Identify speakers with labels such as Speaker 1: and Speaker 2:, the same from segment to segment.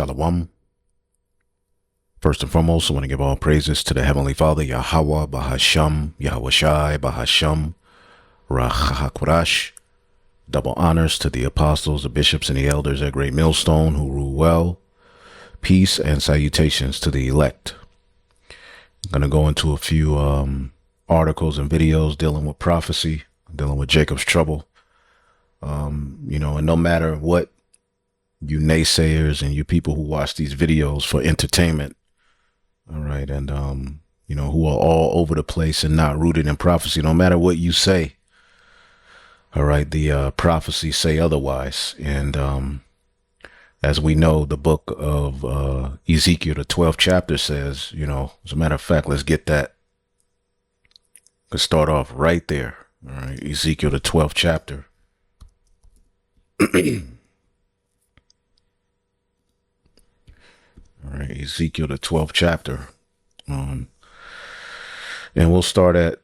Speaker 1: Shalom. First and foremost, I want to give all praises to the Heavenly Father, Yahweh, Bahasham, Yahweh Shai, Bahasham, Rachahakwadash. Double honors to the apostles, the bishops, and the elders at Great Millstone who rule well. Peace and salutations to the elect. I'm going to go into a few articles and videos dealing with prophecy, dealing with Jacob's trouble. And no matter what you naysayers and you people who watch these videos for entertainment, all right, and, who are all over the place and not rooted in prophecy, no matter what you say, all right, the prophecies say otherwise. And as we know, the book of Ezekiel, the 12th chapter says, as a matter of fact, let's get that. Let's start off right there. All right, Ezekiel, the 12th chapter. All right, Ezekiel, the 12th chapter. And we'll start at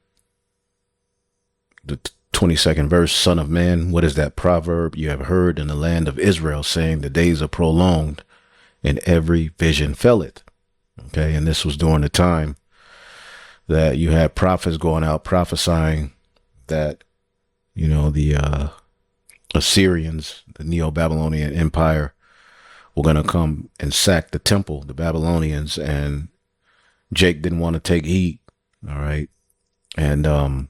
Speaker 1: the 22nd verse. Son of man, what is that proverb you have heard in the land of Israel, saying the days are prolonged and every vision filleth? Okay, and this was during the time that you had prophets going out prophesying that, the Assyrians, the Neo-Babylonian Empire, were going to come and sack the temple, the Babylonians, and Jake didn't want to take heed. All right. And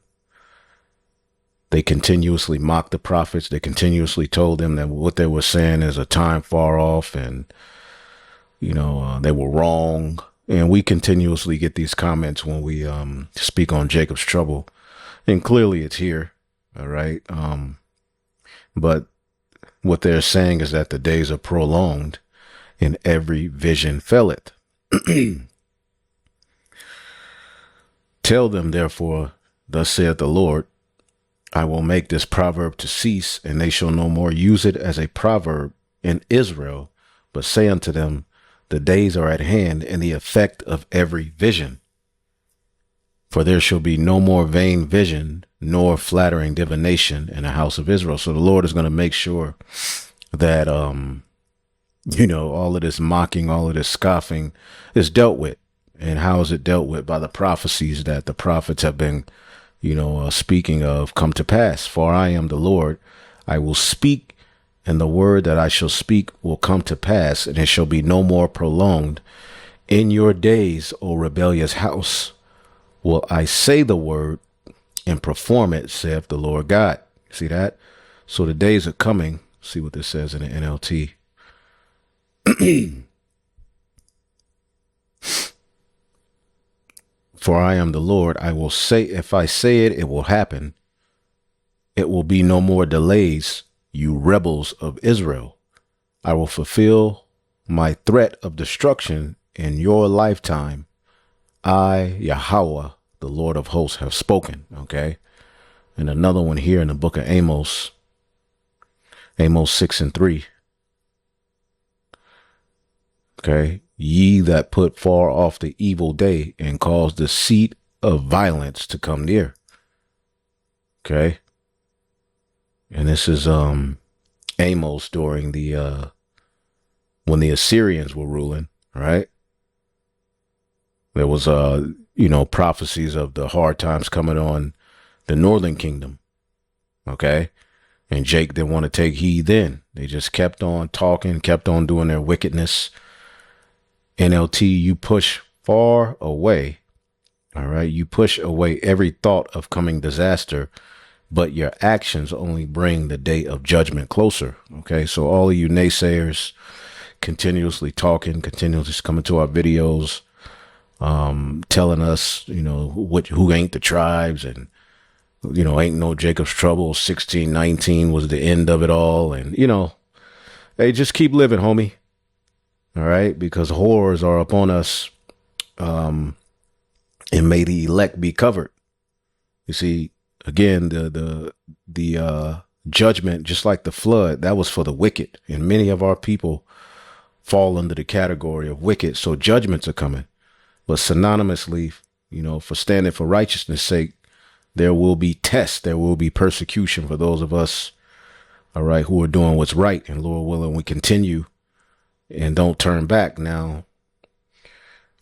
Speaker 1: they continuously mocked the prophets. They continuously told them that what they were saying is a time far off, and, they were wrong. And we continuously get these comments when we speak on Jacob's trouble. And clearly it's here. All right. But what they're saying is that the days are prolonged and every vision filleth. Tell them, therefore, thus saith the Lord, I will make this proverb to cease, and they shall no more use it as a proverb in Israel, but say unto them, the days are at hand, and the effect of every vision. For there shall be no more vain vision, nor flattering divination in the house of Israel. So the Lord is going to make sure that, all of this mocking, all of this scoffing is dealt with. And how is it dealt with? By the prophecies that the prophets have been, speaking of come to pass. For I am the Lord, I will speak, and the word that I shall speak will come to pass, and it shall be no more prolonged. In your days, O rebellious house, will I say the word and perform it, saith the Lord God. See that? So the days are coming. See what this says in the NLT. For I am the Lord, I will say, if I say it, it will happen. It will be no more delays, you rebels of Israel. I will fulfill my threat of destruction in your lifetime. I, Yahweh, the Lord of hosts, have spoken. Okay. And another one here in the book of Amos, Amos 6:3. Okay. Ye that put far off the evil day and cause the seat of violence to come near. Okay. And this is Amos during the when the Assyrians were ruling, right? There was prophecies of the hard times coming on the northern kingdom. Okay. And Jake didn't want to take heed then. They just kept on talking, kept on doing their wickedness. NLT, you push far away. All right. You push away every thought of coming disaster, but your actions only bring the day of judgment closer. Okay. So all of you naysayers continuously talking, continuously coming to our videos, telling us, who ain't the tribes, and, ain't no Jacob's trouble. 1619 was the end of it all. And, hey, just keep living, homie. All right, because horrors are upon us, and may the elect be covered. You see, again, the judgment, just like the flood, that was for the wicked, and many of our people fall under the category of wicked. So judgments are coming, but synonymously, for standing for righteousness' sake, there will be tests, there will be persecution for those of us, all right, who are doing what's right, and Lord willing, we continue and don't turn back. Now,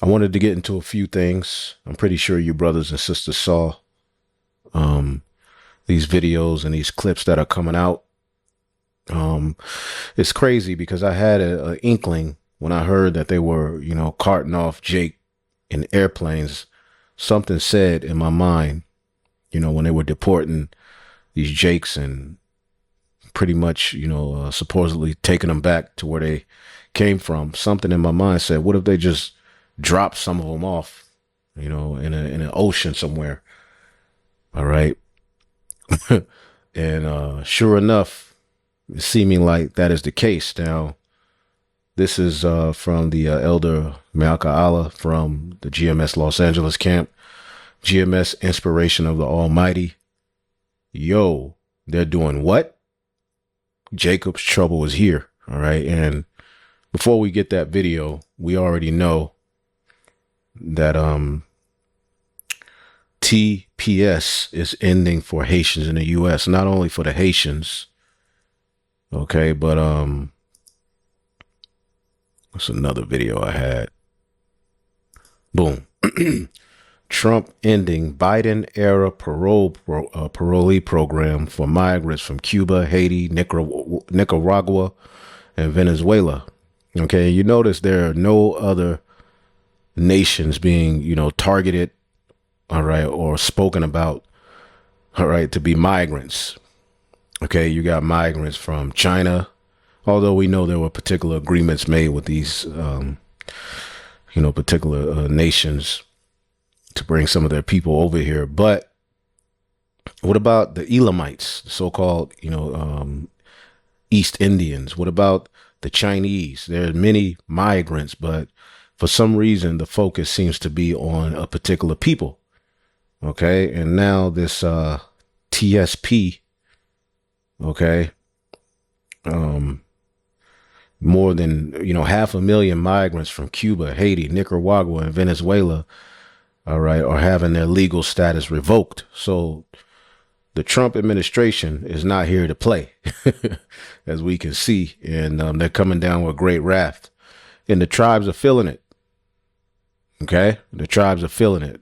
Speaker 1: I wanted to get into a few things. I'm pretty sure you brothers and sisters saw these videos and these clips that are coming out. It's crazy because I had an inkling when I heard that they were, carting off Jake in airplanes. Something said in my mind, when they were deporting these Jakes and pretty much, supposedly taking them back to where they came from. Something in my mind said, what if they just drop some of them off, in an ocean somewhere? All right. And sure enough, it's seeming like that is the case. Now, this is from the Elder Malka Allah from the GMS Los Angeles camp. GMS Inspiration of the Almighty. Yo, they're doing what? Jacob's trouble is here. All right. And before we get that video, we already know that TPS is ending for Haitians in the US, not only for the Haitians. Okay, but what's another video I had? Boom. Trump ending Biden era parolee program for migrants from Cuba, Haiti, Nicaragua, and Venezuela. Okay, you notice there are no other nations being, targeted, all right, or spoken about, all right, to be migrants. Okay, you got migrants from China, although we know there were particular agreements made with these, particular nations to bring some of their people over here. But what about the Elamites, the so-called, East Indians? What about the Chinese? There are many migrants, but for some reason, the focus seems to be on a particular people. Okay. And now this TSP, okay, more than, 500,000 migrants from Cuba, Haiti, Nicaragua, and Venezuela, all right, are having their legal status revoked. So the Trump administration is not here to play, as we can see, and they're coming down with great wrath, and the tribes are feeling it. Okay, the tribes are feeling it.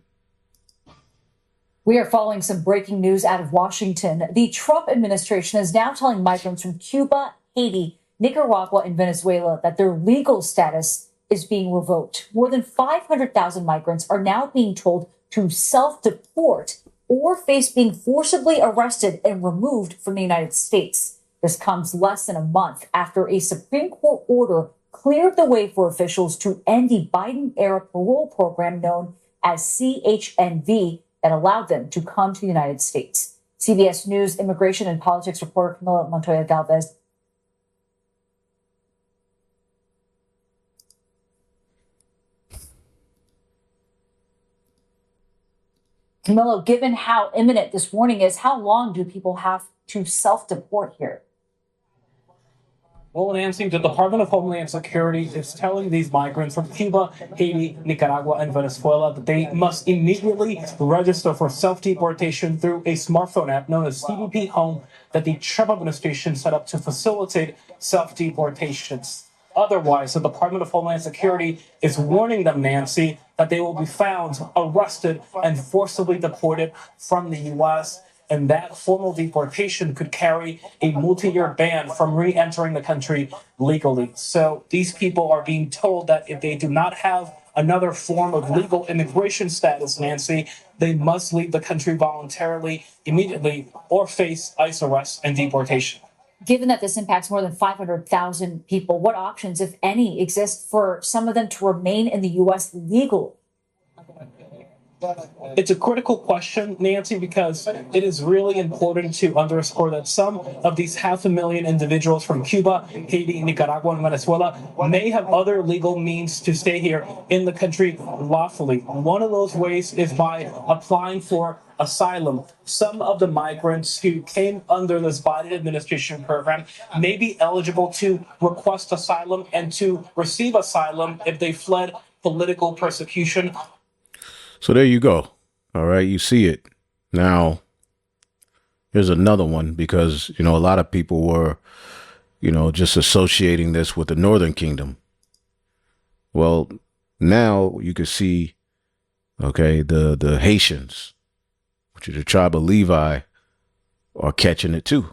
Speaker 2: We are following some breaking news out of Washington. The Trump administration is now telling migrants from Cuba, Haiti, Nicaragua, and Venezuela that their legal status is being revoked. More than 500,000 migrants are now being told to self-deport or face being forcibly arrested and removed from the United States. This comes less than a month after a Supreme Court order cleared the way for officials to end the Biden-era parole program known as CHNV that allowed them to come to the United States. CBS News immigration and politics reporter Camila Montoya Galvez. Camilo, given how imminent this warning is, how long do people have to self-deport here?
Speaker 3: Well, Nancy, the Department of Homeland Security is telling these migrants from Cuba, Haiti, Nicaragua, and Venezuela that they must immediately register for self-deportation through a smartphone app known as CBP Home that the Trump administration set up to facilitate self-deportations. Otherwise, the Department of Homeland Security is warning them, Nancy, that they will be found, arrested, and forcibly deported from the U.S., and that formal deportation could carry a multi-year ban from re-entering the country legally. So these people are being told that if they do not have another form of legal immigration status, Nancy, they must leave the country voluntarily, immediately, or face ICE arrest and deportation.
Speaker 2: Given that this impacts more than 500,000 people, what options, if any, exist for some of them to remain in the U.S. legally?
Speaker 3: It's a critical question, Nancy, because it is really important to underscore that some of these 500,000 individuals from Cuba, Haiti, Nicaragua, and Venezuela may have other legal means to stay here in the country lawfully. One of those ways is by applying for asylum. Some of the migrants who came under this Biden administration program may be eligible to request asylum and to receive asylum if they fled political persecution.
Speaker 1: So there you go. All right. You see it. Now, here's another one because, a lot of people were, just associating this with the Northern Kingdom. Well, now you can see, okay, the Haitians, which is the tribe of Levi, are catching it too.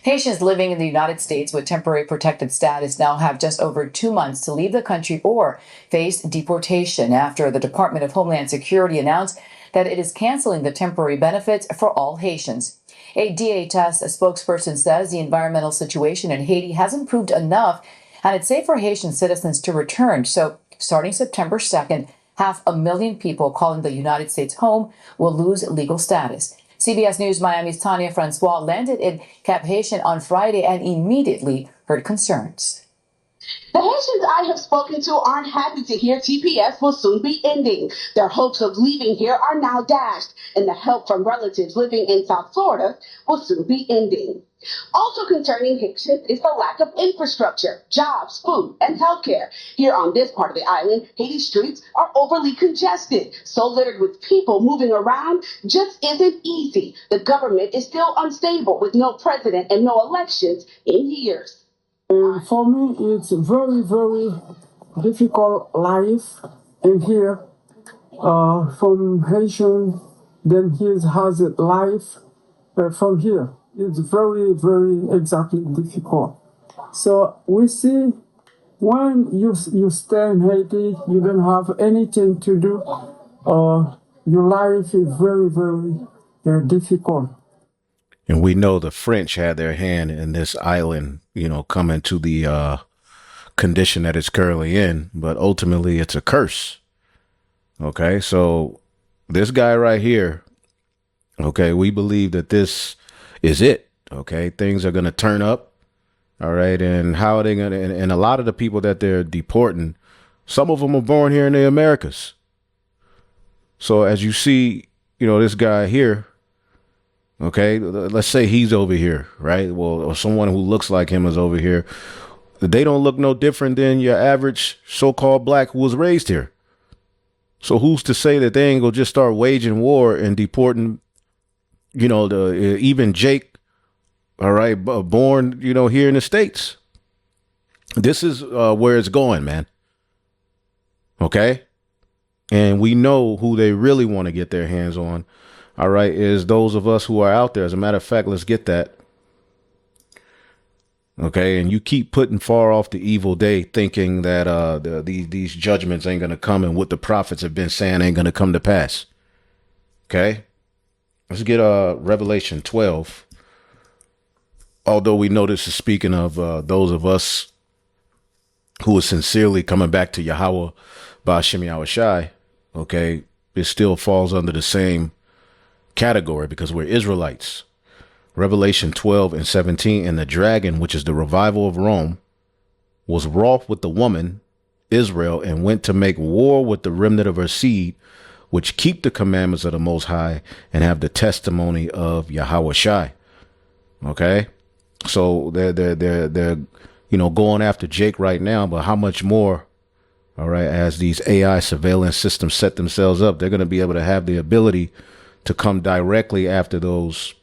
Speaker 2: Haitians living in the United States with temporary protected status now have just over 2 months to leave the country or face deportation after the Department of Homeland Security announced that it is canceling the temporary benefits for all Haitians. A DHS spokesperson says the environmental situation in Haiti has improved enough and it's safe for Haitian citizens to return. So starting September 2nd, 500,000 people calling the United States home will lose legal status. CBS News Miami's Tanya Francois landed in Cap Haitian on Friday and immediately heard concerns.
Speaker 4: The Haitians I have spoken to aren't happy to hear TPS will soon be ending. Their hopes of leaving here are now dashed, and the help from relatives living in South Florida will soon be ending. Also concerning Haitians is the lack of infrastructure, jobs, food, and healthcare. Here on this part of the island, Haiti streets are overly congested, so littered with people moving around just isn't easy. The government is still unstable with no president and no elections in years.
Speaker 5: For me, it's very, very difficult life in here. From Haitian, then he has a life from here. It's very, very exactly difficult. So we see when you stay in Haiti, you don't have anything to do. Your life is very, very difficult.
Speaker 1: And we know the French had their hand in this island, coming to the condition that it's currently in, but ultimately it's a curse. Okay, so this guy right here, okay, we believe that this is it. Okay, things are going to turn up. All right, and how are they going to, and a lot of the people that they're deporting, some of them are born here in the Americas. So as you see, this guy here, okay, let's say he's over here, right? Well, or someone who looks like him is over here. They don't look no different than your average so-called black who was raised here. So who's to say that they ain't gonna just start waging war and deporting, even Jake, all right, born, here in the States. This is where it's going, man. Okay? And we know who they really want to get their hands on. All right, is those of us who are out there. As a matter of fact, let's get that. Okay, and you keep putting far off the evil day, thinking that these judgments ain't going to come and what the prophets have been saying ain't going to come to pass. Okay, let's get Revelation 12. Although we know this is speaking of those of us who are sincerely coming back to Yahweh Ba'Shem Yahushai, okay, it still falls under the same category because we're Israelites. Revelation 12 and 17, and the dragon, which is the revival of Rome, was wroth with the woman, Israel, and went to make war with the remnant of her seed, which keep the commandments of the Most High and have the testimony of Yahushai. Okay, so they're going after Jake right now, but how much more? All right, as these AI surveillance systems set themselves up, they're going to be able to have the ability to come directly after those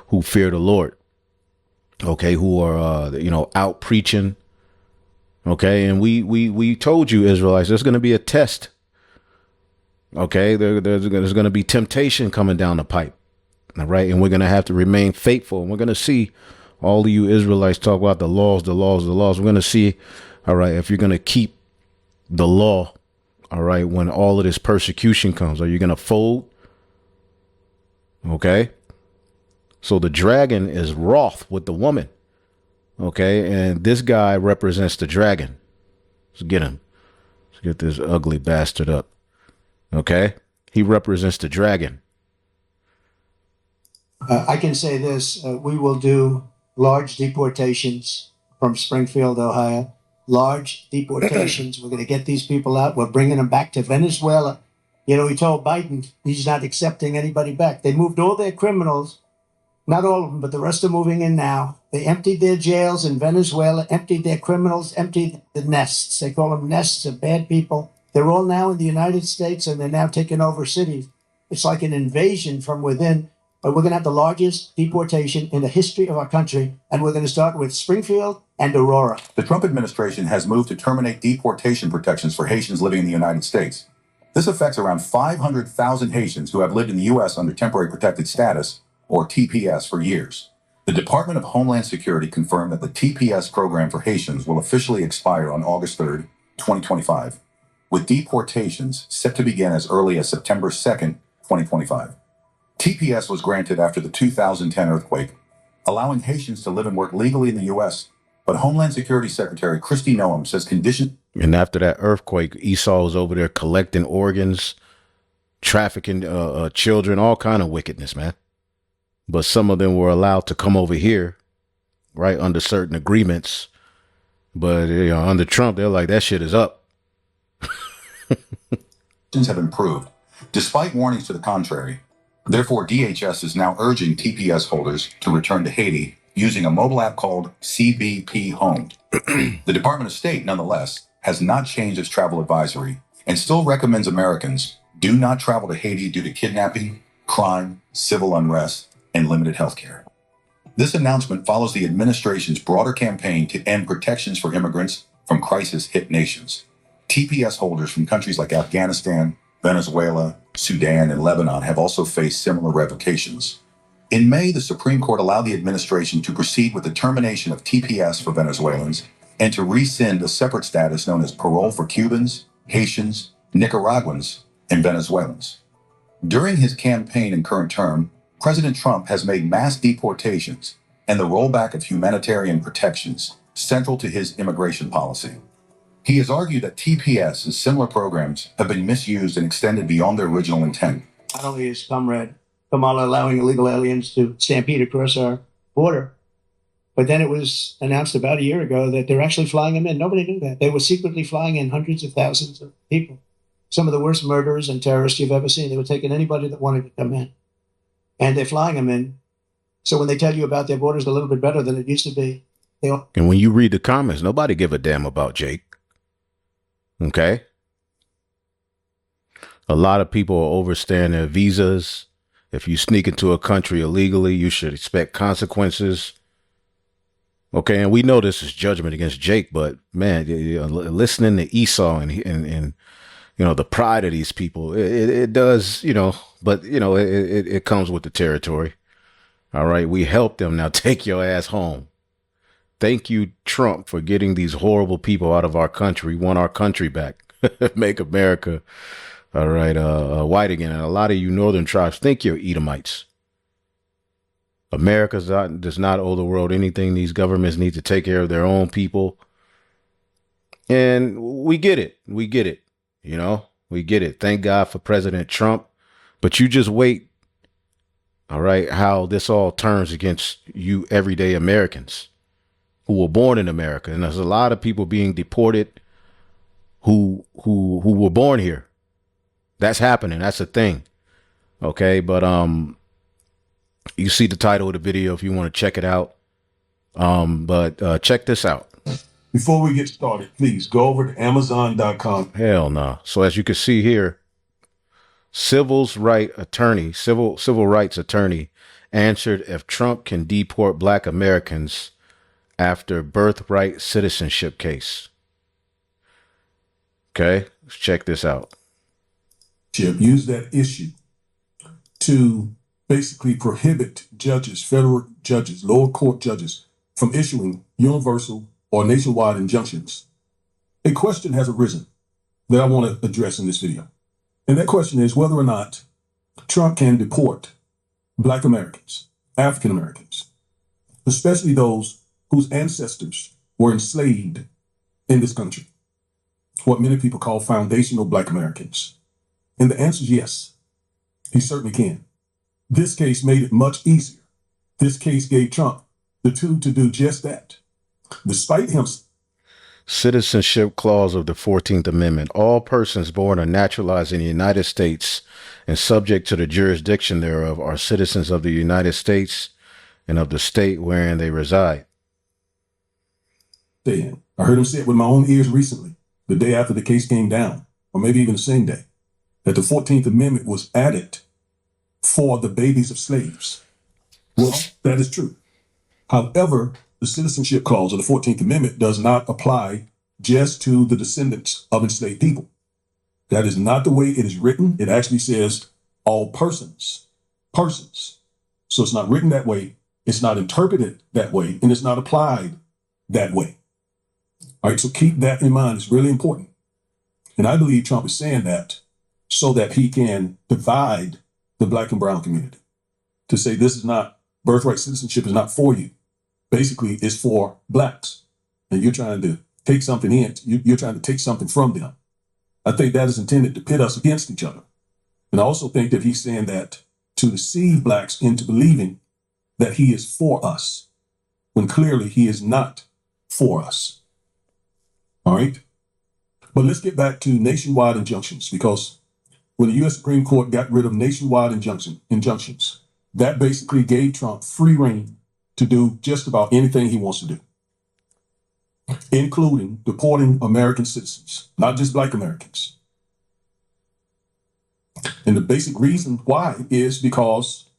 Speaker 1: who fear the Lord, okay, who are, out preaching, okay, and we told you, Israelites, there's going to be a test, okay, there's going to be temptation coming down the pipe, all right, and we're going to have to remain faithful, and we're going to see all of you Israelites talk about the laws, we're going to see, all right, if you're going to keep the law, all right, when all of this persecution comes, are you going to fold? Okay, so the dragon is wroth with the woman. Okay, and this guy represents the dragon. Let's get him. Let's get this ugly bastard up. Okay, he represents the dragon.
Speaker 6: I can say this, we will do large deportations from Springfield, Ohio. Large deportations. We're going to get these people out. We're bringing them back to Venezuela. He told Biden he's not accepting anybody back. They moved all their criminals, not all of them, but the rest are moving in now. They emptied their jails in Venezuela, emptied their criminals, emptied the nests. They call them nests of bad people. They're all now in the United States, and they're now taking over cities. It's like an invasion from within. but we're going to have the largest deportation in the history of our country, and we're going to start with Springfield and Aurora.
Speaker 7: The Trump administration has moved to terminate deportation protections for Haitians living in the United States. This affects around 500,000 Haitians who have lived in the U.S. under temporary protected status, or TPS, for years. The Department of Homeland Security confirmed that the TPS program for Haitians will officially expire on August 3rd, 2025, with deportations set to begin as early as September 2nd, 2025. TPS was granted after the 2010 earthquake, allowing Haitians to live and work legally in the U.S., but Homeland Security Secretary Kristi Noem says conditions...
Speaker 1: And after that earthquake, Esau was over there collecting organs, trafficking children, all kind of wickedness, man. But some of them were allowed to come over here, right, under certain agreements. But under Trump, they're like, that shit is up.
Speaker 7: have improved, despite warnings to the contrary. Therefore, DHS is now urging TPS holders to return to Haiti using a mobile app called CBP Home. The Department of State, nonetheless, has not changed its travel advisory and still recommends Americans do not travel to Haiti due to kidnapping, crime, civil unrest, and limited health care. This announcement follows the administration's broader campaign to end protections for immigrants from crisis-hit nations. TPS holders from countries like Afghanistan, Venezuela, Sudan, and Lebanon have also faced similar revocations. In May, the Supreme Court allowed the administration to proceed with the termination of TPS for Venezuelans and to rescind a separate status known as parole for Cubans, Haitians, Nicaraguans, and Venezuelans. During his campaign and current term, President Trump has made mass deportations and the rollback of humanitarian protections central to his immigration policy. He has argued that TPS and similar programs have been misused and extended beyond their original intent.
Speaker 6: Not only is Comrade Kamala allowing illegal aliens to stampede across our border, but then it was announced about a year ago that they're actually flying them in. Nobody knew that. They were secretly flying in hundreds of thousands of people. Some of the worst murderers and terrorists you've ever seen. They were taking anybody that wanted to come in. And they're flying them in. So when they tell you about their borders a little bit better than it used to be,
Speaker 1: and when you read the comments, nobody give a damn about Jake. Okay? A lot of people are overstaying their visas. If you sneak into a country illegally, you should expect consequences. Okay, and we know this is judgment against Jake, but man, listening to Esau and the pride of these people, it does, but it comes with the territory. All right, we helped them. Now take your ass home. Thank you, Trump, for getting these horrible people out of our country. We want our country back. Make America, all right, white again. And a lot of you northern tribes think you're Edomites. America does not owe the world anything. These governments need to take care of their own people. And we get it. We get it. We get it. Thank God for President Trump. But you just wait. All right. How this all turns against you everyday Americans who were born in America. And there's a lot of people being deported who were born here. That's happening. That's a thing. OK, but you see the title of the video if you want to check it out. But check this out.
Speaker 8: Before we get started, please go over to Amazon.com.
Speaker 1: Hell no. So as you can see here, civil rights attorney answered if Trump can deport Black Americans after birthright citizenship case. Okay, let's check this out.
Speaker 8: Use that issue to basically prohibit judges, federal judges, lower court judges from issuing universal or nationwide injunctions. A question has arisen that I want to address in this video. And that question is whether or not Trump can deport Black Americans, African Americans, especially those whose ancestors were enslaved in this country, what many people call foundational Black Americans. And the answer is yes, he certainly can. This case made it much easier. This case gave Trump the tool to do just that. Despite him.
Speaker 1: Citizenship clause of the 14th Amendment. All persons born or naturalized in the United States and subject to the jurisdiction thereof are citizens of the United States and of the state wherein they reside.
Speaker 8: I heard him say it with my own ears recently, the day after the case came down, or maybe even the same day, that the 14th Amendment was added for the babies of slaves. Well, that is true. However, the citizenship clause of the 14th Amendment does not apply just to the descendants of enslaved people. That is not the way it is written. It actually says all persons. Persons. So it's not written that way. It's not interpreted that way. And it's not applied that way. All right, so keep that in mind. It's really important. And I believe Trump is saying that so that he can divide the black and brown community. To say this is not, birthright citizenship is not for you. Basically, it's for blacks. And you're trying to take something in. You're trying to take something from them. I think that is intended to pit us against each other. And I also think that he's saying that to deceive blacks into believing that he is for us, when clearly he is not for us. All right? But let's get back to nationwide injunctions, because when the U.S. Supreme Court got rid of nationwide injunctions, that basically gave Trump free rein to do just about anything he wants to do, including deporting American citizens, not just black Americans. And the basic reason why is because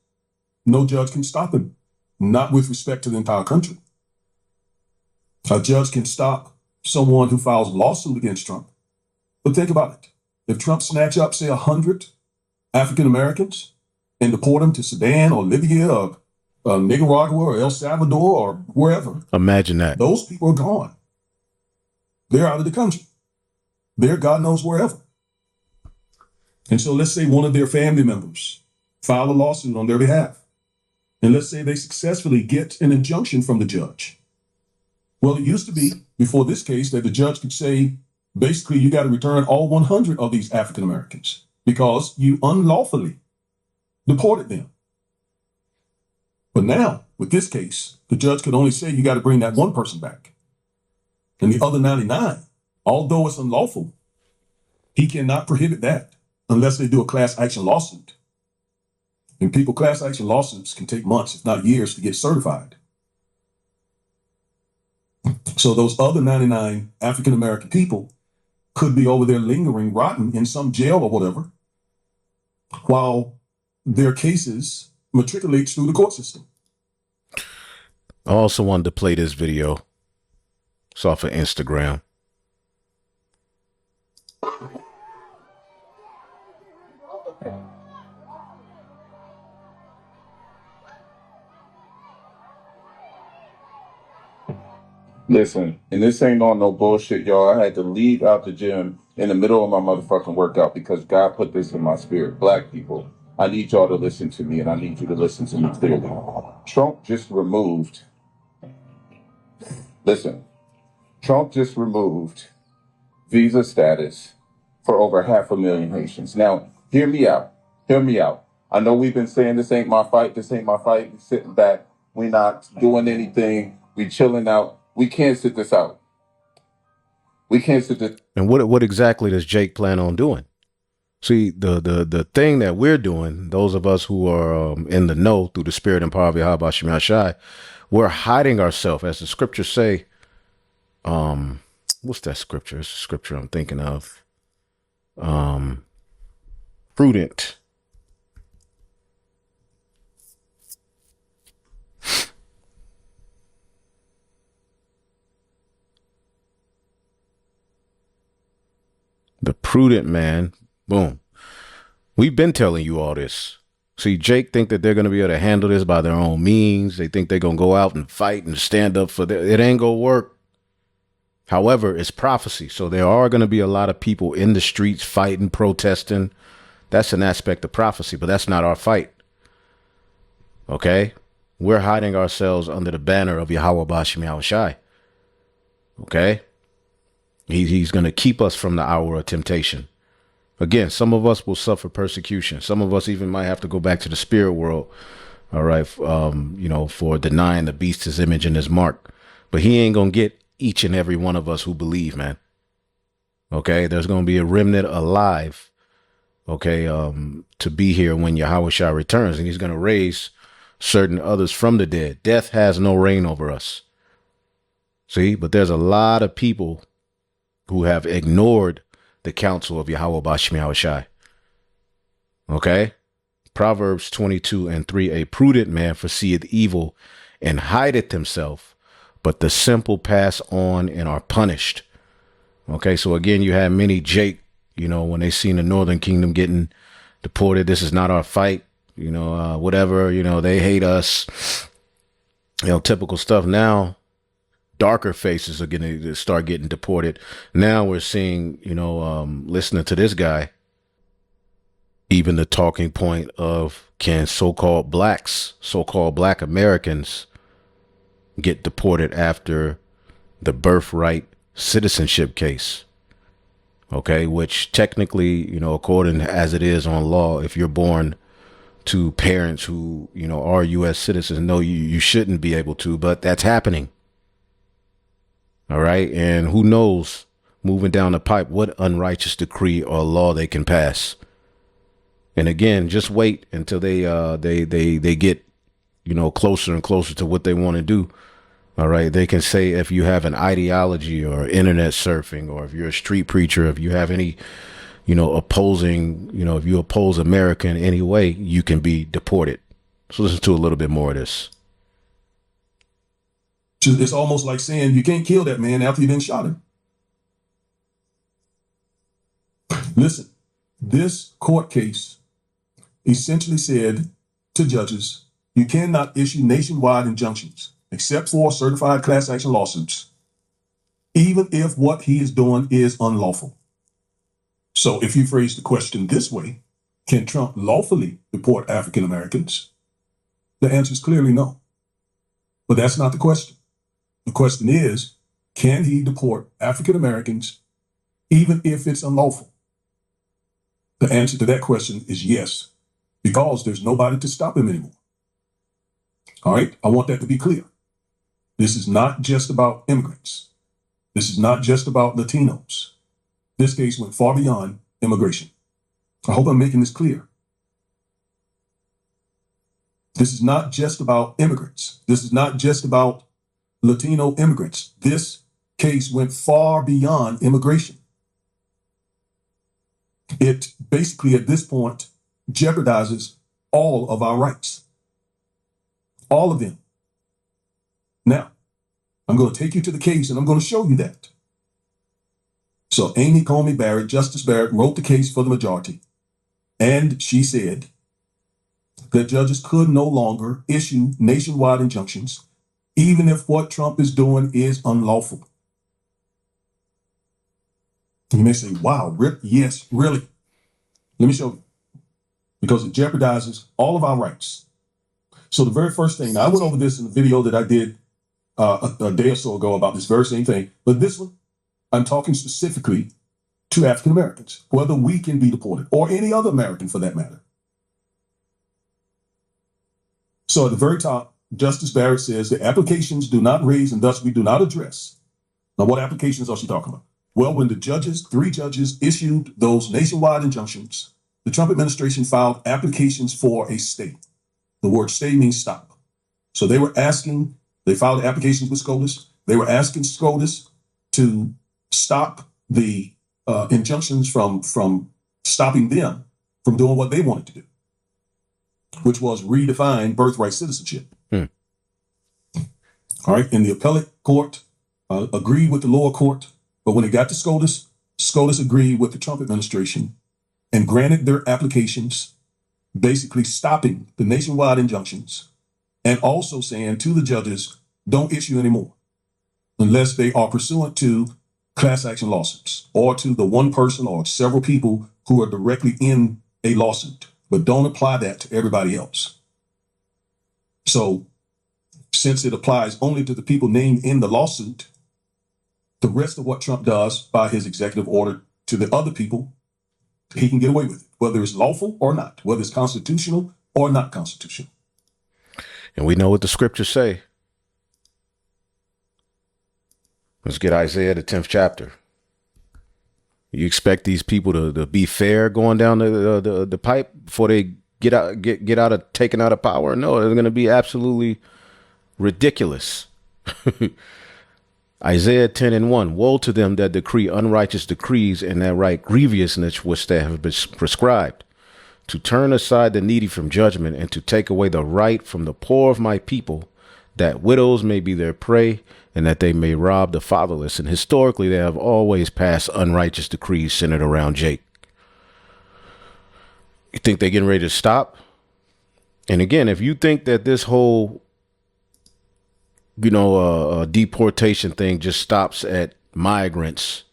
Speaker 8: no judge can stop him, not with respect to the entire country. A judge can stop someone who files a lawsuit against Trump. But think about it. If Trump snatch up, say, 100 African Americans and deport them to Sudan or Libya or Nicaragua or El Salvador or wherever.
Speaker 1: Imagine that.
Speaker 8: Those people are gone. They're out of the country. They're God knows wherever. And so let's say one of their family members file a lawsuit on their behalf. And let's say they successfully get an injunction from the judge. Well, it used to be, before this case, that the judge could say, basically, you got to return all 100 of these African Americans because you unlawfully deported them. But now, with this case, the judge could only say you got to bring that one person back. And the other 99, although it's unlawful, he cannot prohibit that unless they do a class action lawsuit. And people, class action lawsuits can take months, if not years, to get certified. So those other 99 African American people could be over there lingering, rotten in some jail or whatever, while their cases matriculate through the court system.
Speaker 1: I also wanted to play this video. It's off of Instagram.
Speaker 9: Listen, and this ain't on no bullshit, y'all. I had to leave out the gym in the middle of my motherfucking workout because God put this in my spirit. Black people, I need y'all to listen to me, and I need you to listen to me clearly. Trump just removed visa status for over 500,000 Haitians. Now, hear me out. Hear me out. I know we've been saying this ain't my fight. This ain't my fight. We're sitting back. We're not doing anything. We chilling out. We can't sit this out. We can't sit this.
Speaker 1: And what exactly does Jake plan on doing? See, the thing that we're doing, those of us who are in the know through the spirit and power of Yahweh Hashem Yahshai, we're hiding ourselves, as the scriptures say. What's that scripture? It's the scripture I'm thinking of. Prudent. The prudent man, boom. We've been telling you all this. See, Jake think that they're going to be able to handle this by their own means. They think they're going to go out and fight and stand up for it ain't going to work. However, it's prophecy. So there are going to be a lot of people in the streets fighting, protesting. That's an aspect of prophecy, but that's not our fight. Okay? We're hiding ourselves under the banner of Yahweh Bashim Yahushai. Okay? He's going to keep us from the hour of temptation. Again, some of us will suffer persecution. Some of us even might have to go back to the spirit world. All right. For denying the beast his image and his mark. But he ain't going to get each and every one of us who believe, man. Okay. There's going to be a remnant alive. Okay. To be here when Yahweh Shah returns, and he's going to raise certain others from the dead. Death has no reign over us. See, but there's a lot of people who have ignored the counsel of Yahweh Bashim Yahushai. Okay? Proverbs 22:3, a prudent man foreseeth evil and hideth himself, but the simple pass on and are punished. Okay, so again, you have many Jake, when they seen the Northern Kingdom getting deported, this is not our fight, whatever, they hate us, typical stuff. Now, darker faces are going to start getting deported. Now we're seeing, listening to this guy, even the talking point of can so-called blacks, so-called black Americans get deported after the birthright citizenship case. Okay, which technically, according as it is on law, if you're born to parents who, are U.S. citizens, no, you shouldn't be able to, but that's happening. All right. And who knows, moving down the pipe, what unrighteous decree or law they can pass. And again, just wait until they get, closer and closer to what they want to do. All right. They can say if you have an ideology or internet surfing, or if you're a street preacher, if you have any, opposing, if you oppose America in any way, you can be deported. So listen to a little bit more of this.
Speaker 8: It's almost like saying you can't kill that man after you done shot him. Listen, this court case essentially said to judges, you cannot issue nationwide injunctions except for certified class action lawsuits, even if what he is doing is unlawful. So if you phrase the question this way, can Trump lawfully deport African Americans? The answer is clearly no. But that's not the question. The question is, can he deport African Americans even if it's unlawful? The answer to that question is yes, because there's nobody to stop him anymore. All right, I want that to be clear. This is not just about immigrants. This is not just about Latinos. This case went far beyond immigration. I hope I'm making this clear. This is not just about immigrants. This is not just about Latino immigrants. This case went far beyond immigration. It basically, at this point, jeopardizes all of our rights. All of them. Now, I'm going to take you to the case and I'm going to show you that. So Amy Coney Barrett, Justice Barrett, wrote the case for the majority. And she said that judges could no longer issue nationwide injunctions, even if what Trump is doing is unlawful. You may say, wow, yes, really? Let me show you. Because it jeopardizes all of our rights. So the very first thing, now I went over this in the video that I did a day or so ago about this very same thing, but this one, I'm talking specifically to African Americans, whether we can be deported, or any other American for that matter. So at the very top, Justice Barrett says the applications do not raise and thus we do not address. Now, what applications are she talking about? Well, when the three judges issued those nationwide injunctions, the Trump administration filed applications for a stay. The word stay means stop. So they filed applications with SCOTUS. They were asking SCOTUS to stop the injunctions from stopping them from doing what they wanted to do, which was redefine birthright citizenship. All right. And the appellate court agreed with the lower court. But when it got to SCOTUS, SCOTUS agreed with the Trump administration and granted their applications, basically stopping the nationwide injunctions and also saying to the judges, don't issue anymore unless they are pursuant to class action lawsuits or to the one person or several people who are directly in a lawsuit, but don't apply that to everybody else. So since it applies only to the people named in the lawsuit, the rest of what Trump does by his executive order to the other people, he can get away with it, whether it's lawful or not, whether it's constitutional or not constitutional.
Speaker 1: And we know what the scriptures say. Let's get Isaiah, the 10th chapter. You expect these people to be fair going down the pipe before they get taken out of power? No, they're going to be absolutely ridiculous. Isaiah 10:1, woe to them that decree unrighteous decrees and that write grievousness which they have prescribed, to turn aside the needy from judgment, and to take away the right from the poor of my people, that widows may be their prey, and that they may rob the fatherless. And historically, they have always passed unrighteous decrees centered around Jake. You think they're getting ready to stop? And again, if you think that this whole, deportation thing just stops at migrants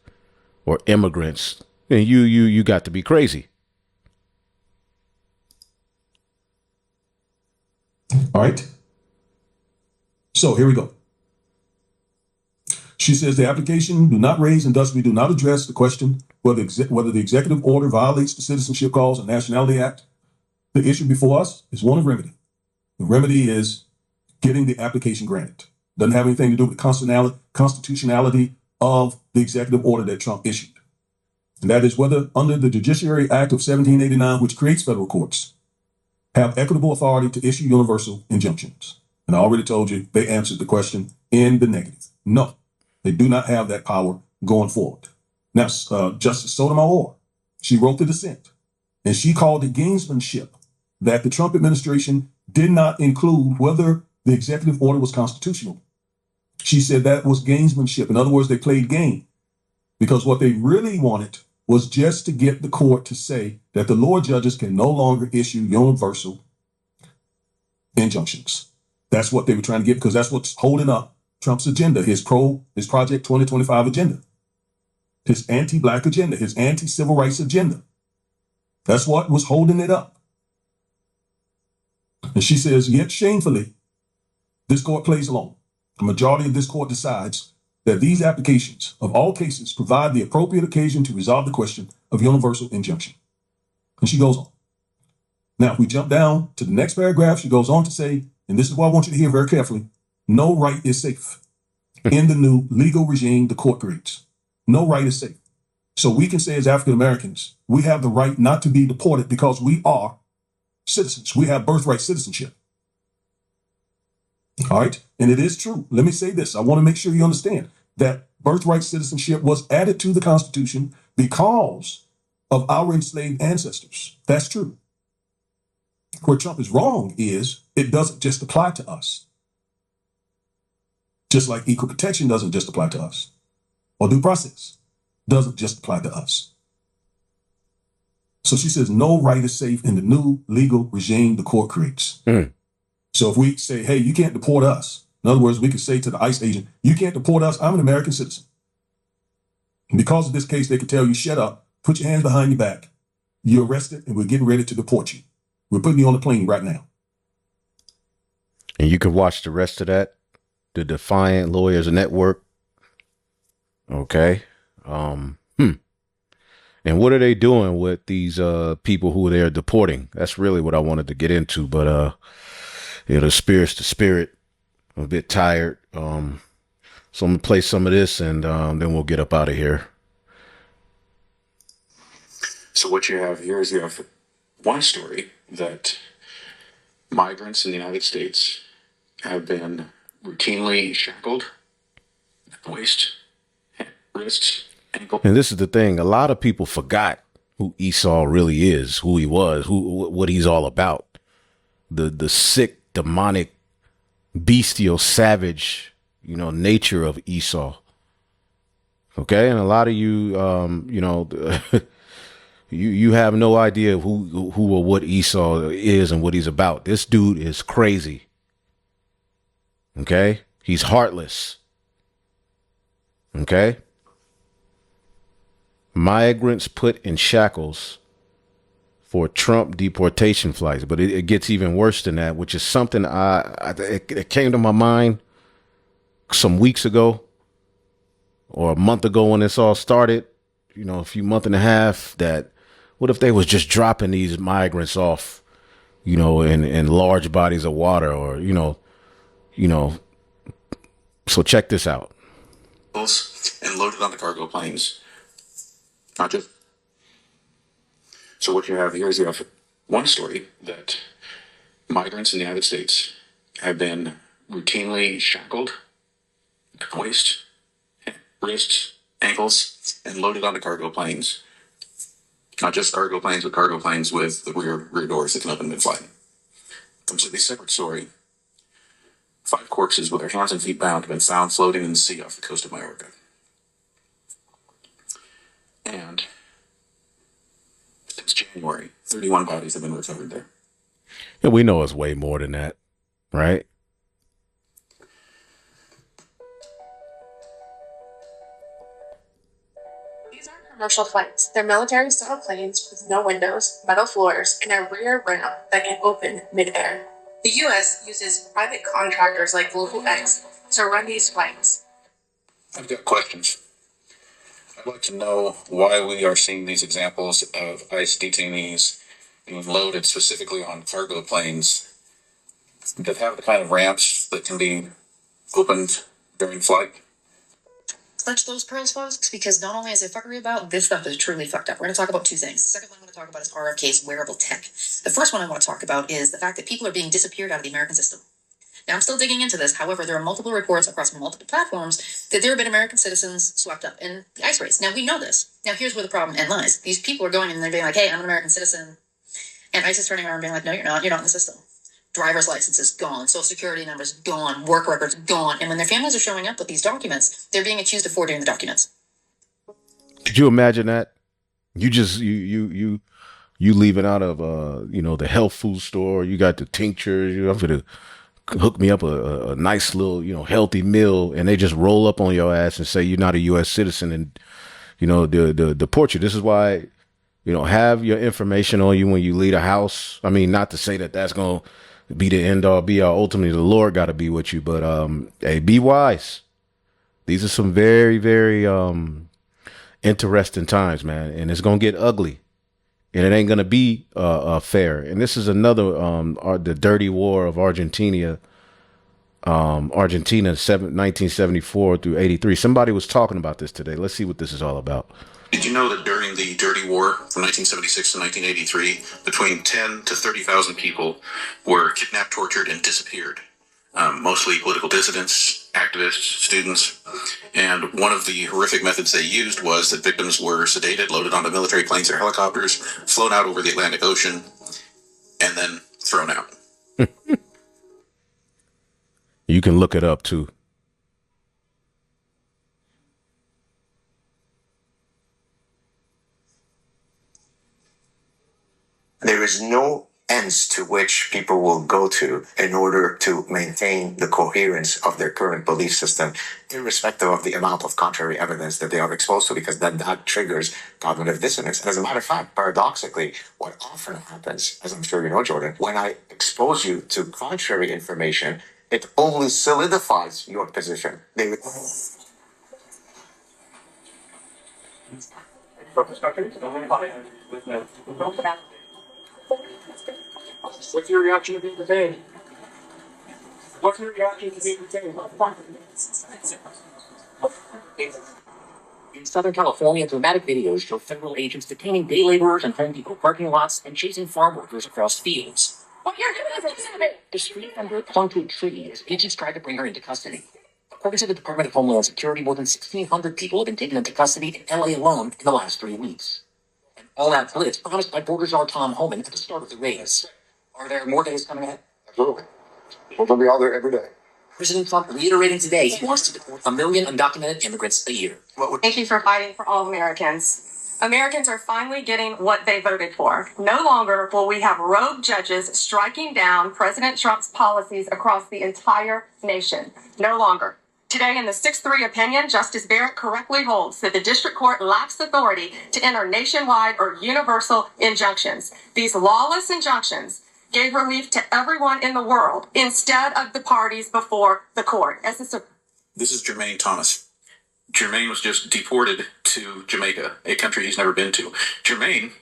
Speaker 1: or immigrants, then you got to be crazy.
Speaker 8: All right. So here we go. She says the application do not raise and thus we do not address the question whether the executive order violates the Citizenship Clause and Nationality Act. The issue before us is one of remedy. The remedy is getting the application granted. Doesn't have anything to do with constitutionality of the executive order that Trump issued. And that is whether under the Judiciary Act of 1789, which creates federal courts, have equitable authority to issue universal injunctions. And I already told you they answered the question in the negative. No, they do not have that power going forward. Now, Justice Sotomayor, she wrote the dissent, and she called it gamesmanship that the Trump administration did not include whether the executive order was constitutional. She said that was gamesmanship. In other words, they played game because what they really wanted was just to get the court to say that the lower judges can no longer issue universal injunctions. That's what they were trying to get because that's what's holding up Trump's agenda, his Project 2025 agenda, his anti-black agenda, his anti-civil rights agenda. That's what was holding it up. And she says, yet shamefully, this court plays along. The majority of this court decides that these applications of all cases provide the appropriate occasion to resolve the question of universal injunction. And she goes on. Now, if we jump down to the next paragraph, she goes on to say, and this is what I want you to hear very carefully, no right is safe in the new legal regime the court creates. No right is safe. So we can say as African Americans, we have the right not to be deported because we are citizens. We have birthright citizenship. All right. And it is true. Let me say this. I want to make sure you understand that birthright citizenship was added to the Constitution because of our enslaved ancestors. That's true. Where Trump is wrong is it doesn't just apply to us. Just like equal protection doesn't just apply to us, or due process doesn't just apply to us. So she says no right is safe in the new legal regime the court creates. So if we say, hey, you can't deport us, in other words, we could say to the ICE agent, you can't deport us, I'm an American citizen. And because of this case, they could tell you, shut up, put your hands behind your back, you're arrested, and we're getting ready to deport you. We're putting you on the plane right now.
Speaker 1: And you can watch the rest of that, the Defiant Lawyers Network. Okay. And what are they doing with these people who they're deporting? That's really what I wanted to get into. But the spirit's the spirit. I'm a bit tired. So I'm gonna play some of this, and then we'll get up out of here.
Speaker 10: So what you have here is you have one story that migrants in the United States have been routinely shackled, waist, wrists, ankle.
Speaker 1: And this is the thing. A lot of people forgot who Esau really is, who he was, what he's all about. The sick, demonic, bestial, savage, nature of Esau. Okay. And a lot of you, you have no idea who or what Esau is and what he's about. This dude is crazy. Okay. He's heartless. Okay. Migrants put in shackles for Trump deportation flights. But it gets even worse than that, which is something it came to my mind some weeks ago or a month ago when this all started, a few month and a half, that what if they was just dropping these migrants off, in large bodies of water or, so check this out.
Speaker 10: And loaded on the cargo planes. Not just. So what you have here is you have one story that migrants in the United States have been routinely shackled, waist, wrists, ankles, and loaded onto cargo planes Not just cargo planes, but cargo planes with the rear doors that can open mid-flight. Completely separate story. 5 corpses with their hands and feet bound have been found floating in the sea off the coast of Majorca. And since January, 31 bodies have been recovered there.
Speaker 1: Yeah, we know it's way more than that, right?
Speaker 11: These aren't commercial planes. They're military-style planes with no windows, metal floors, and a rear ramp that can open mid-air. The U.S. uses private contractors like Global X to run these planes.
Speaker 10: I've got questions. I'd like to know why we are seeing these examples of ICE detainees being loaded specifically on cargo planes that have the kind of ramps that can be opened during flight.
Speaker 12: Clutch those pearls, folks, because not only is it fuckery about, this stuff is truly fucked up. We're going to talk about 2 things. The second one I'm going to talk about is RFK's wearable tech. The first one I want to talk about is the fact that people are being disappeared out of the American system. Now, I'm still digging into this. However, there are multiple reports across multiple platforms that there have been American citizens swept up in the ICE raids. Now, we know this. Now, here's where the problem lies. These people are going and they're being like, hey, I'm an American citizen. And ICE is turning around and being like, no, you're not. You're not in the system. Driver's licenses gone, social security numbers gone, work records gone. And when their families are showing up with these documents, they're being accused of forging the documents.
Speaker 1: Could you imagine that? You just you leaving out of the health food store. You got the tinctures. I'm gonna hook me up a nice little healthy meal, and they just roll up on your ass and say you're not a U.S. citizen, and the deport you. This is why have your information on you when you leave a house. I mean, not to say that that's gonna be the end all be all. Ultimately, the Lord got to be with you, but hey, be wise. These are some very, very interesting times, man, and it's gonna get ugly, and it ain't gonna be fair. And this is another the dirty war of Argentina. Argentina, 1974 through 83. Somebody was talking about this today. Let's see what this is all about.
Speaker 10: Did you know that during the Dirty War from 1976 to 1983, between 10 to 30,000 people were kidnapped, tortured, and disappeared? Mostly political dissidents, activists, students. And one of the horrific methods they used was that victims were sedated, loaded onto military planes or helicopters, flown out over the Atlantic Ocean, and then thrown out.
Speaker 1: You can look it up too.
Speaker 13: There is no ends to which people will go to in order to maintain the coherence of their current belief system, irrespective of the amount of contrary evidence that they are exposed to, because then that triggers cognitive dissonance. And as a matter of fact, paradoxically, what often happens, as I'm sure you know, Jordan, when I expose you to contrary information, it only solidifies your position. They would...
Speaker 3: What's your reaction to being detained? What's your reaction to being detained?
Speaker 14: In Southern California, dramatic videos show federal agents detaining day laborers in Home Depot parking lots and chasing farm workers across fields. What you're doing is exhibit! The street vendor clung to a tree as agents tried to bring her into custody. According to the Department of Homeland Security, more than 1,600 people have been taken into custody in LA alone in the last 3 weeks. And all that blitz promised by Border Czar Tom Homan at the start of the raids. Are there more days coming ahead?
Speaker 13: Absolutely. We're going to be out there every day.
Speaker 14: President Trump reiterating today he wants to deport 1 million undocumented immigrants a year.
Speaker 11: Thank you for fighting for all Americans. Americans are finally getting what they voted for. No longer will we have rogue judges striking down President Trump's policies across the entire nation. No longer. Today, in the 6-3 opinion, Justice Barrett correctly holds that the district court lacks authority to enter nationwide or universal injunctions. These lawless injunctions gave relief to everyone in the world instead of the parties before the court.
Speaker 10: This is Jermaine Thomas. Jermaine was just deported to Jamaica, a country he's never been to. Jermaine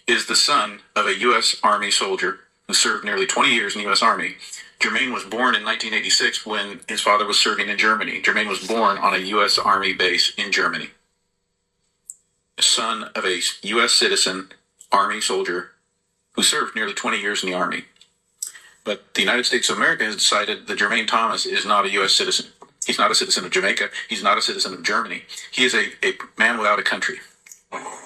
Speaker 10: is the son of a U.S. Army soldier who served nearly 20 years in the U.S. Army. Jermaine was born in 1986 when his father was serving in Germany. Jermaine was born on a U.S. Army base in Germany. The son of a U.S. citizen, Army soldier, who served nearly 20 years in the Army. But the United States of America has decided that Jermaine Thomas is not a U.S. citizen. He's not a citizen of Jamaica. He's not a citizen of Germany. He is a man without a country.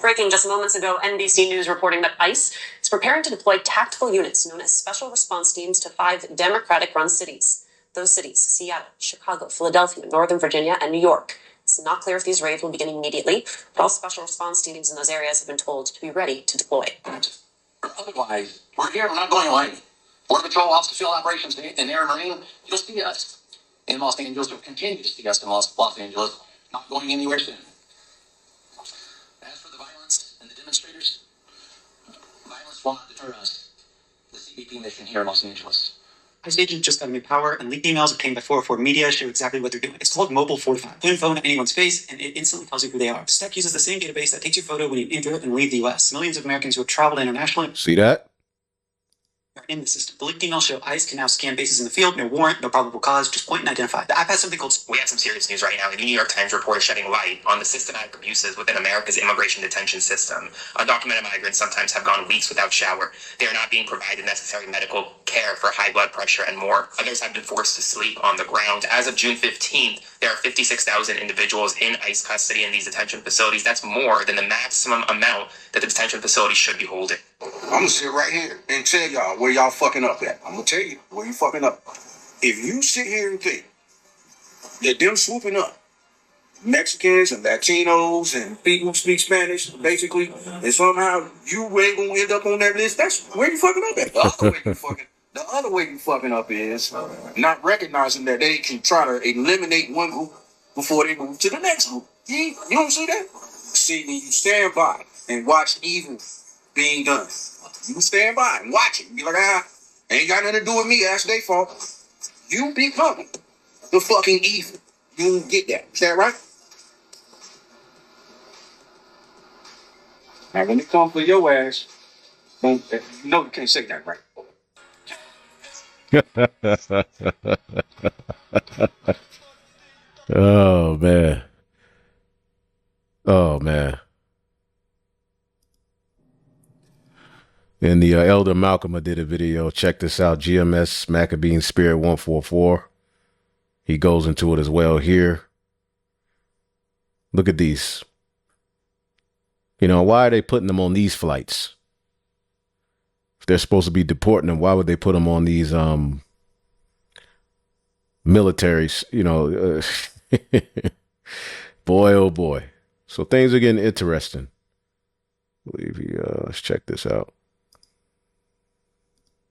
Speaker 11: Breaking just moments ago, NBC News reporting that ICE is preparing to deploy tactical units known as special response teams to 5 Democratic-run cities. Those cities, Seattle, Chicago, Philadelphia, Northern Virginia, and New York. It's not clear if these raids will begin immediately, but all special response teams in those areas have been told to be ready to deploy.
Speaker 14: Otherwise, we're here, we're not going away. Border Patrol, Office of Field Operations, and Air and Marine, you'll see us in Los Angeles. You'll continue to see us in Los Angeles, not going anywhere soon. As for the violence and the demonstrators, violence will not deter us. The CBP mission here in Los Angeles.
Speaker 15: ICE agents just got new power, and leaked emails obtained by 404 Media show exactly what they're doing. It's called Mobile Fortify. Put a phone at anyone's face, and it instantly tells you who they are. This tech uses the same database that takes your photo when you enter and leave the U.S. Millions of Americans who have traveled internationally
Speaker 1: See that?
Speaker 15: are in the system. The leaked emails show ICE can now scan bases in the field, no warrant, no probable cause, just point and identify. The app has something called...
Speaker 13: We have some serious news right now. The New York Times report is shedding light on the systematic abuses within America's immigration detention system. Undocumented migrants sometimes have gone weeks without shower. They are not being provided necessary medical care for high blood pressure and more. Others have been forced to sleep on the ground. As of June 15th, there are 56,000 individuals in ICE custody in these detention facilities. That's more than the maximum amount that the detention facility should be holding.
Speaker 16: I'm gonna sit right here and tell y'all where y'all fucking up at. I'm gonna tell you where you fucking up. If you sit here and think that them swooping up Mexicans and Latinos and people who speak Spanish, basically, and somehow you ain't gonna end up on that list, that's where you fucking up at. The other way you fucking up is not recognizing that they can try to eliminate one group before they move to the next group. You don't see that? See, when you stand by and watch evil being done, you stand by and watch it. Be like, ain't got nothing to do with me. That's their fault. You become the fucking evil. You don't get that. Is that right? Now, when it comes for your ass, you know you can't say that, right?
Speaker 1: Oh man. Oh man. And the Elder Malcolm did a video. Check this out. GMS Maccabee Spirit 144. He goes into it as well here. Look at these. You know, why are they putting them on these flights? If they're supposed to be deporting them, why would they put them on these militaries? You know, boy, oh boy. So things are getting interesting. I believe he, let's check this out.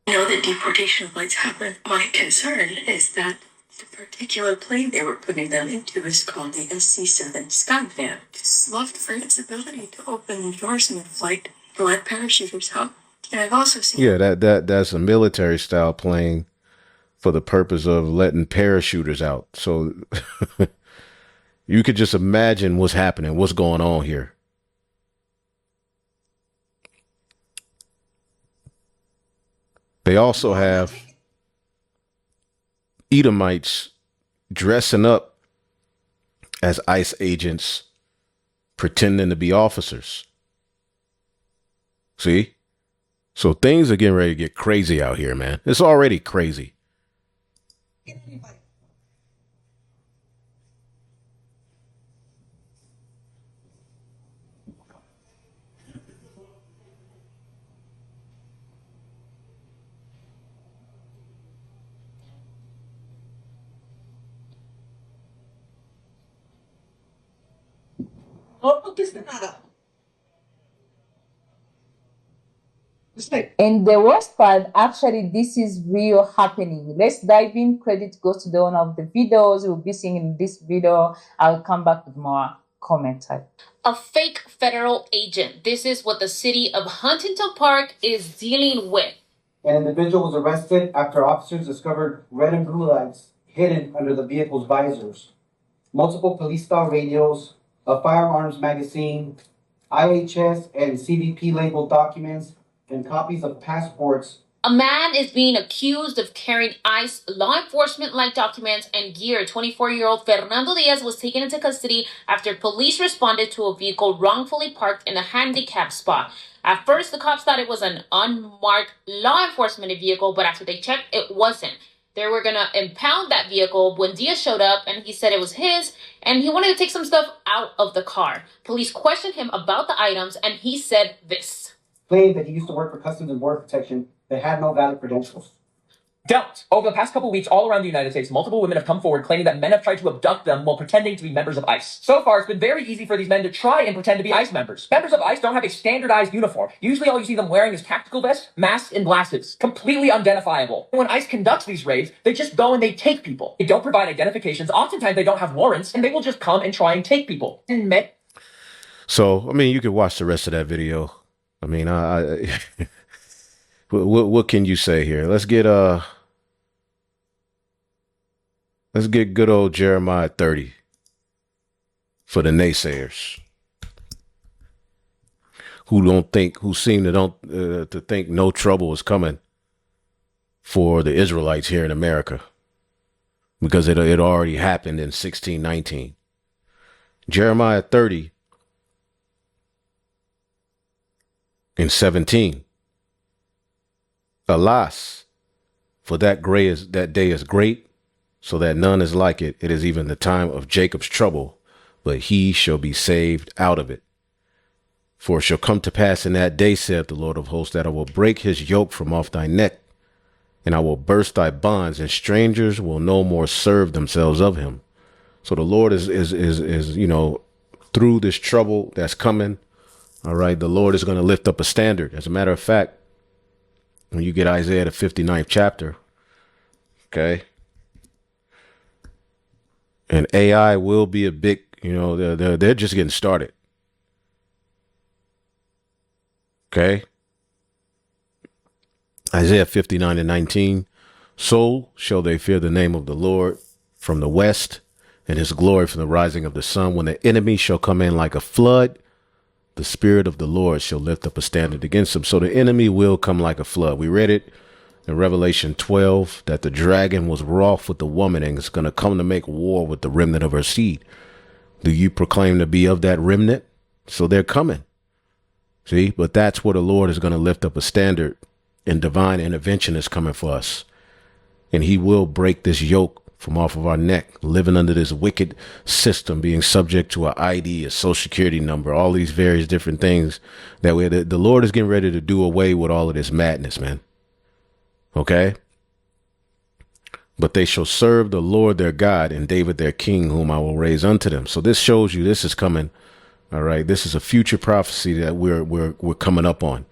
Speaker 17: I know that deportation flights happen. My concern is that the particular plane they were putting them into is called the SC-7 Skyfan. It's loved for its ability to open doors in the flight to let parachuters help. And I've also seen...
Speaker 1: Yeah, that's a military style plane for the purpose of letting parachuters out. So you could just imagine what's happening, what's going on here. They also have Edomites dressing up as ICE agents, pretending to be officers. See? So things are getting ready to get crazy out here, man. It's already crazy.
Speaker 18: And the worst part, actually, this is real happening. Let's dive in. Credit goes to the owner of the videos. You'll be seeing in this video. I'll come back with more comment type.
Speaker 19: A fake federal agent. This is what the city of Huntington Park is dealing with.
Speaker 20: An individual was arrested after officers discovered red and blue lights hidden under the vehicle's visors. Multiple police-style radios, a firearms magazine, IHS and CBP labeled documents, and copies of passports.
Speaker 19: A man is being accused of carrying ICE law enforcement-like documents and gear. 24-year-old Fernando Diaz was taken into custody after police responded to a vehicle wrongfully parked in a handicap spot. At first, the cops thought it was an unmarked law enforcement vehicle, but after they checked, it wasn't. They were going to impound that vehicle when Diaz showed up, and he said it was his, and he wanted to take some stuff out of the car. Police questioned him about the items, and he said this.
Speaker 20: Claimed that he used to work for Customs and Border Protection that had no valid credentials.
Speaker 14: Don't. Over the past couple weeks, all around the United States, multiple women have come forward claiming that men have tried to abduct them while pretending to be members of ICE. So far, it's been very easy for these men to try and pretend to be ICE members. Members of ICE don't have a standardized uniform. Usually all you see them wearing is tactical vests, masks, and glasses. Completely unidentifiable. When ICE conducts these raids, they just go and they take people. They don't provide identifications. Oftentimes they don't have warrants, and they will just come and try and take people.
Speaker 1: So, I mean, you could watch the rest of that video. I mean, what can you say here? Let's get good old Jeremiah 30 for the naysayers who seem to think no trouble is coming for the Israelites here in America because it already happened in 1619. Jeremiah 30 and 17. Alas, for that day is great, so that none is like it. It is even the time of Jacob's trouble, but he shall be saved out of it. For it shall come to pass in that day, saith the Lord of hosts, that I will break his yoke from off thy neck, and I will burst thy bonds, and strangers will no more serve themselves of him. So the Lord is through this trouble that's coming. All right, the Lord is going to lift up a standard. As a matter of fact, when you get Isaiah the 59th chapter, okay, and AI will be a big, they're just getting started. Okay. Isaiah 59 and 19. So shall they fear the name of the Lord from the west, and his glory from the rising of the sun. When the enemy shall come in like a flood, the Spirit of the Lord shall lift up a standard against them. So the enemy will come like a flood. We read it in Revelation 12 that the dragon was wroth with the woman and is going to come to make war with the remnant of her seed. Do you proclaim to be of that remnant? So they're coming. See, but that's where the Lord is going to lift up a standard, and divine intervention is coming for us. And he will break this yoke from off of our neck, living under this wicked system, being subject to an ID, a social security number, all these various different things that the Lord is getting ready to do away with all of this madness, man. Okay. But they shall serve the Lord their God and David their king, whom I will raise unto them. So this shows you this is coming. All right. This is a future prophecy that we're coming up on.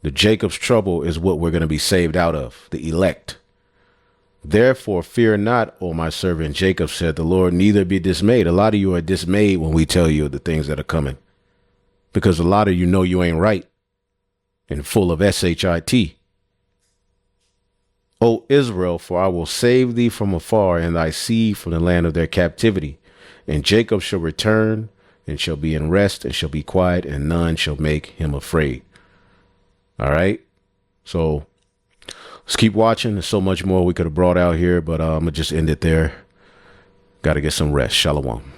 Speaker 1: The Jacob's trouble is what we're going to be saved out of, the elect. Therefore, fear not, O my servant Jacob, said the Lord, neither be dismayed. A lot of you are dismayed when we tell you the things that are coming, because a lot of you know you ain't right and full of shit. O Israel, for I will save thee from afar, and thy seed from the land of their captivity. And Jacob shall return, and shall be in rest, and shall be quiet, and none shall make him afraid. All right. So let's keep watching. There's so much more we could have brought out here, but I'm going to just end it there. Got to get some rest. Shalom.